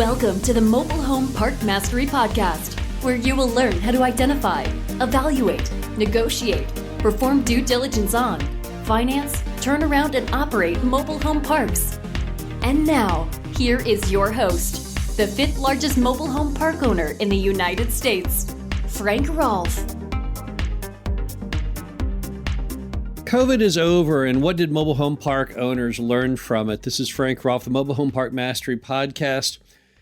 Welcome to the Mobile Home Park Mastery Podcast, where you will learn how to identify, evaluate, negotiate, perform due diligence on, finance, turn around, and operate mobile home parks. And now, here is your host, the fifth largest mobile home park owner in the United States, Frank Rolfe. COVID is over, and what did mobile home park owners learn from it? This is Frank Rolfe, the Mobile Home Park Mastery Podcast.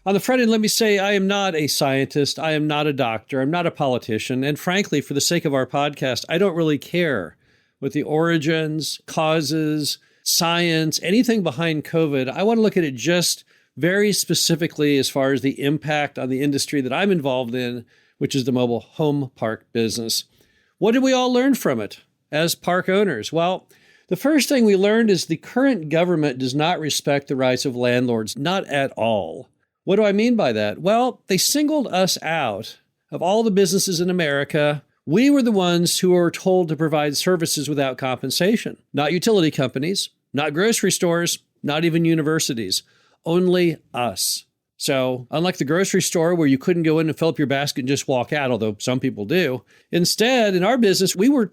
On the front end, let me say I am not a scientist, I am not a doctor, I'm not a politician, and frankly, for the sake of our podcast, I don't really care what the origins, causes, science, anything behind COVID. I want to look at it just very specifically as far as the impact on the industry that I'm involved in, which is the mobile home park business. What did we all learn from it as park owners? Well, the first thing we learned is the current government does not respect the rights of landlords, not at all. What do I mean by that? Well, they singled us out of all the businesses in America. We were the ones who were told to provide services without compensation. Not utility companies, not grocery stores, not even universities, only us. So unlike the grocery store where you couldn't go in and fill up your basket and just walk out, although some people do, instead, in our business, we were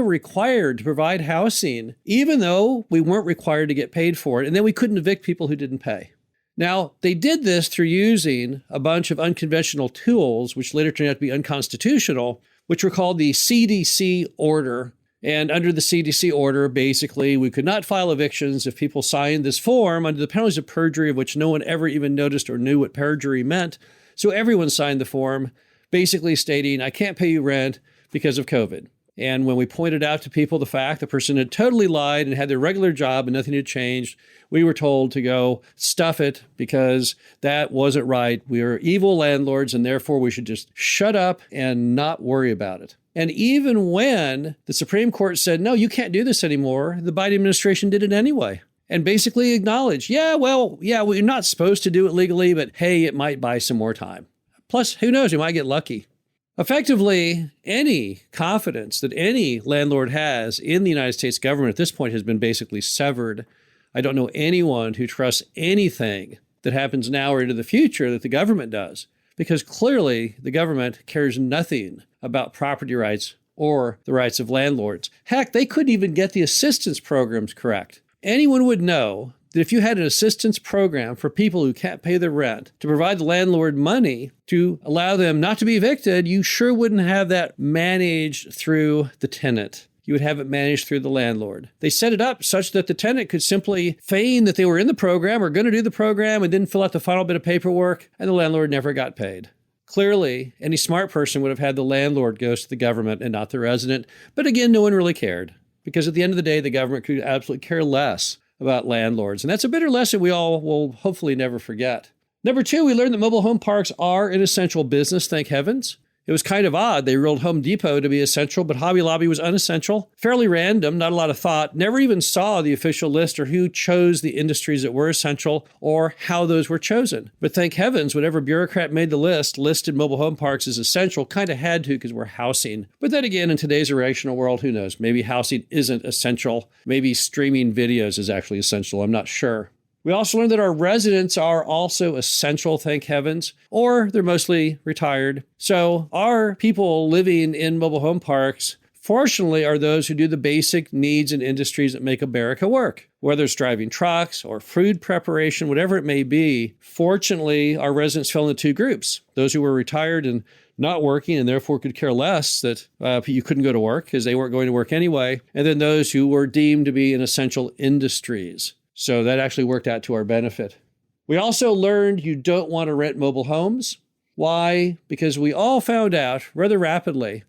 required to provide housing, even though we weren't required to get paid for it. And then we couldn't evict people who didn't pay. Now, they did this through using a bunch of unconventional tools, which later turned out to be unconstitutional, which were called the CDC order. And under the CDC order, basically, we could not file evictions if people signed this form under the penalties of perjury, of which no one ever even noticed or knew what perjury meant. So everyone signed the form, basically stating, I can't pay you rent because of COVID. And when we pointed out to people the fact the person had totally lied and had their regular job and nothing had changed, we were told to go stuff it because that wasn't right. We are evil landlords and therefore we should just shut up and not worry about it. And even when the Supreme Court said, no, you can't do this anymore, the Biden administration did it anyway and basically acknowledged, we're not supposed to do it legally, but hey, it might buy some more time. Plus, who knows, we might get lucky. Effectively, any confidence that any landlord has in the United States government at this point has been basically severed. I don't know anyone who trusts anything that happens now or into the future that the government does, because clearly the government cares nothing about property rights or the rights of landlords. Heck, they couldn't even get the assistance programs correct. Anyone would know that if you had an assistance program for people who can't pay their rent to provide the landlord money to allow them not to be evicted, you sure wouldn't have that managed through the tenant. You would have it managed through the landlord. They set it up such that the tenant could simply feign that they were in the program or going to do the program and didn't fill out the final bit of paperwork, and the landlord never got paid. Clearly, any smart person would have had the landlord go to the government and not the resident. But again, no one really cared, because at the end of the day, the government could absolutely care less about landlords. And that's a bitter lesson we all will hopefully never forget. Number two, we learned that mobile home parks are an essential business, thank heavens. It was kind of odd. They ruled Home Depot to be essential, but Hobby Lobby was unessential. Fairly random, not a lot of thought. Never even saw the official list or who chose the industries that were essential or how those were chosen. But thank heavens, whatever bureaucrat made the list, listed mobile home parks as essential, kind of had to because we're housing. But then again, in today's irrational world, who knows? Maybe housing isn't essential. Maybe streaming videos is actually essential. I'm not sure. We also learned that our residents are also essential, thank heavens, or they're mostly retired. So our people living in mobile home parks, fortunately, are those who do the basic needs and industries that make America work. Whether it's driving trucks or food preparation, whatever it may be, fortunately, our residents fell into two groups. Those who were retired and not working and therefore could care less that you couldn't go to work because they weren't going to work anyway. And then those who were deemed to be in essential industries. So that actually worked out to our benefit. We also learned you don't want to rent mobile homes. Why? Because we all found out rather rapidly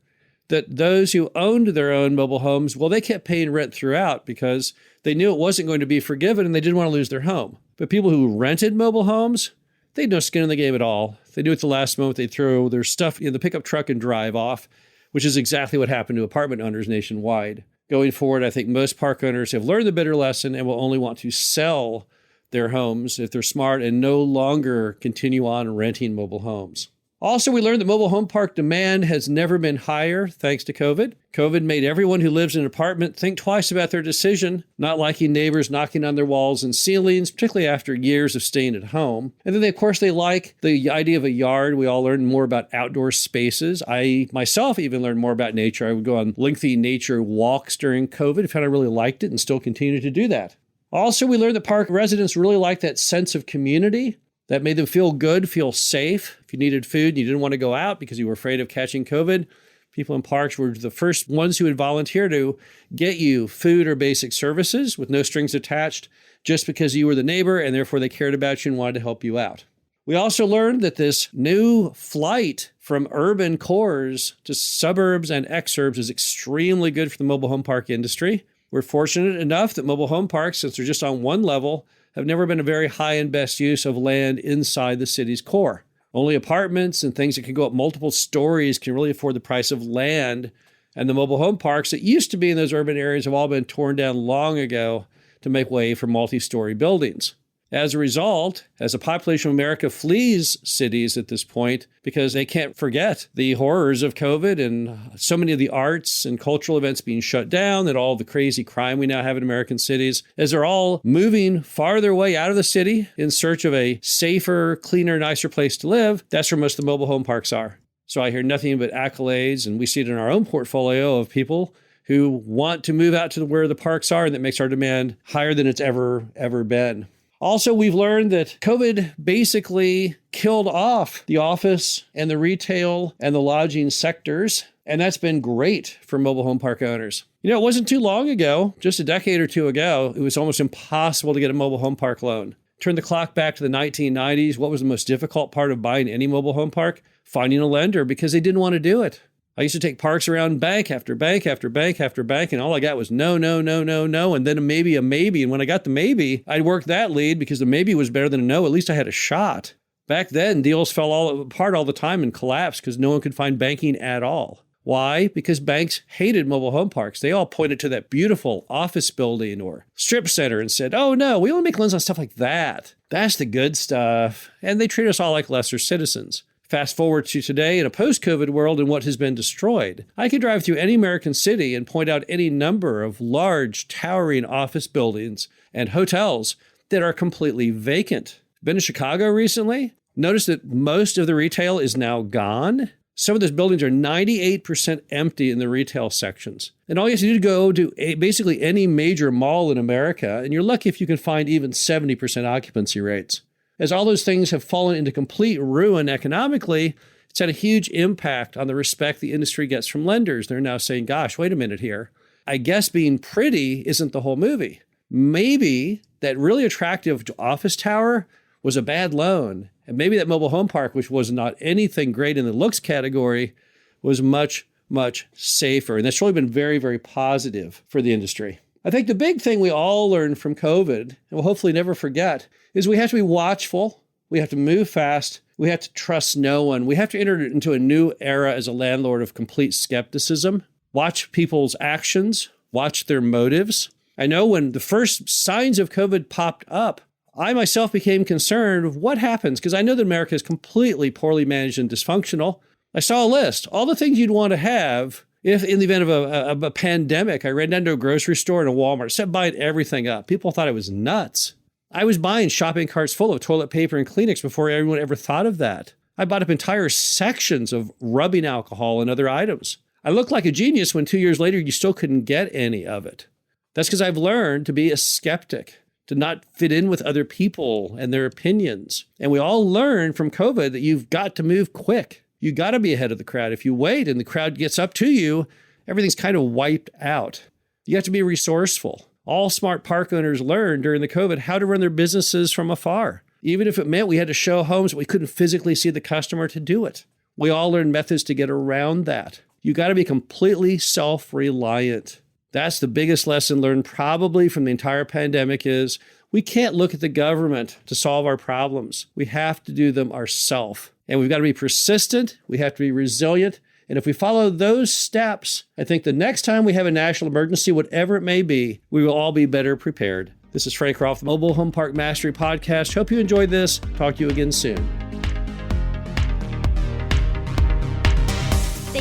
that those who owned their own mobile homes, well, they kept paying rent throughout because they knew it wasn't going to be forgiven and they didn't want to lose their home. But people who rented mobile homes, they had no skin in the game at all. They knew at the last moment they'd throw their stuff in the pickup truck and drive off, which is exactly what happened to apartment owners nationwide. Going forward, I think most park owners have learned the bitter lesson and will only want to sell their homes if they're smart and no longer continue on renting mobile homes. Also, we learned that mobile home park demand has never been higher thanks to COVID. COVID made everyone who lives in an apartment think twice about their decision, not liking neighbors knocking on their walls and ceilings, particularly after years of staying at home. And then, of course, they like the idea of a yard. We all learned more about outdoor spaces. I myself even learned more about nature. I would go on lengthy nature walks during COVID. I found I really liked it and still continue to do that. Also, we learned that park residents really like that sense of community. That made them feel good, feel safe. If you needed food and you didn't want to go out because you were afraid of catching COVID, people in parks were the first ones who would volunteer to get you food or basic services with no strings attached just because you were the neighbor and therefore they cared about you and wanted to help you out. We also learned that this new flight from urban cores to suburbs and exurbs is extremely good for the mobile home park industry. We're fortunate enough that mobile home parks, since they're just on one level, have never been a very high and best use of land inside the city's core. Only apartments and things that can go up multiple stories can really afford the price of land. And the mobile home parks that used to be in those urban areas have all been torn down long ago to make way for multi-story buildings. As a result, as the population of America flees cities at this point because they can't forget the horrors of COVID and so many of the arts and cultural events being shut down and all the crazy crime we now have in American cities, as they're all moving farther away out of the city in search of a safer, cleaner, nicer place to live, that's where most of the mobile home parks are. So I hear nothing but accolades, and we see it in our own portfolio of people who want to move out to where the parks are, and that makes our demand higher than it's ever been. Also, we've learned that COVID basically killed off the office and the retail and the lodging sectors, and that's been great for mobile home park owners. You know, it wasn't too long ago, just a decade or two ago, it was almost impossible to get a mobile home park loan. Turn the clock back to the 1990s. What was the most difficult part of buying any mobile home park? Finding a lender because they didn't want to do it. I used to take parks around bank after bank after bank after bank, and all I got was no, and then a maybe. And when I got the maybe, I'd work that lead because the maybe was better than a no. At least I had a shot. Back then, deals fell all apart all the time and collapsed because no one could find banking at all. Why? Because banks hated mobile home parks. They all pointed to that beautiful office building or strip center and said, oh no, we only make loans on stuff like that. That's the good stuff. And they treat us all like lesser citizens. Fast forward to today in a post-COVID world and what has been destroyed. I could drive through any American city and point out any number of large, towering office buildings and hotels that are completely vacant. Been to Chicago recently? Notice that most of the retail is now gone. Some of those buildings are 98% empty in the retail sections. And all you have to do to go to basically any major mall in America, and you're lucky if you can find even 70% occupancy rates. As all those things have fallen into complete ruin economically, it's had a huge impact on the respect the industry gets from lenders. They're now saying, gosh, wait a minute here. I guess being pretty isn't the whole movie. Maybe that really attractive office tower was a bad loan. And maybe that mobile home park, which was not anything great in the looks category, was much, much safer. And that's really been very, very positive for the industry. I think the big thing we all learned from COVID, and we'll hopefully never forget, is we have to be watchful. We have to move fast. We have to trust no one. We have to enter into a new era as a landlord of complete skepticism. Watch people's actions. Watch their motives. I know when the first signs of COVID popped up, I myself became concerned of what happens, because I know that America is completely poorly managed and dysfunctional. I saw a list, all the things you'd want to have if in the event of a pandemic. I ran down to a grocery store and a Walmart, set buying everything up. People thought I was nuts. I was buying shopping carts full of toilet paper and Kleenex before anyone ever thought of that. I bought up entire sections of rubbing alcohol and other items. I looked like a genius when 2 years later you still couldn't get any of it. That's because I've learned to be a skeptic, to not fit in with other people and their opinions. And we all learned from COVID that you've got to move quick. You got to be ahead of the crowd. If you wait and the crowd gets up to you, everything's kind of wiped out. You have to be resourceful. All smart park owners learned during the COVID how to run their businesses from afar, even if it meant we had to show homes, but we couldn't physically see the customer to do it. We all learned methods to get around that. You got to be completely self-reliant. That's the biggest lesson learned probably from the entire pandemic is we can't look at the government to solve our problems. We have to do them ourselves. And we've got to be persistent. We have to be resilient. And if we follow those steps, I think the next time we have a national emergency, whatever it may be, we will all be better prepared. This is Frank Rolfe, the Mobile Home Park Mastery Podcast. Hope you enjoyed this. Talk to you again soon.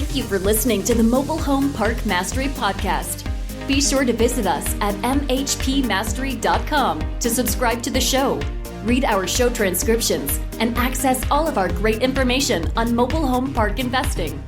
Thank you for listening to the Mobile Home Park Mastery Podcast. Be sure to visit us at mhpmastery.com to subscribe to the show, read our show transcriptions, and access all of our great information on mobile home park investing.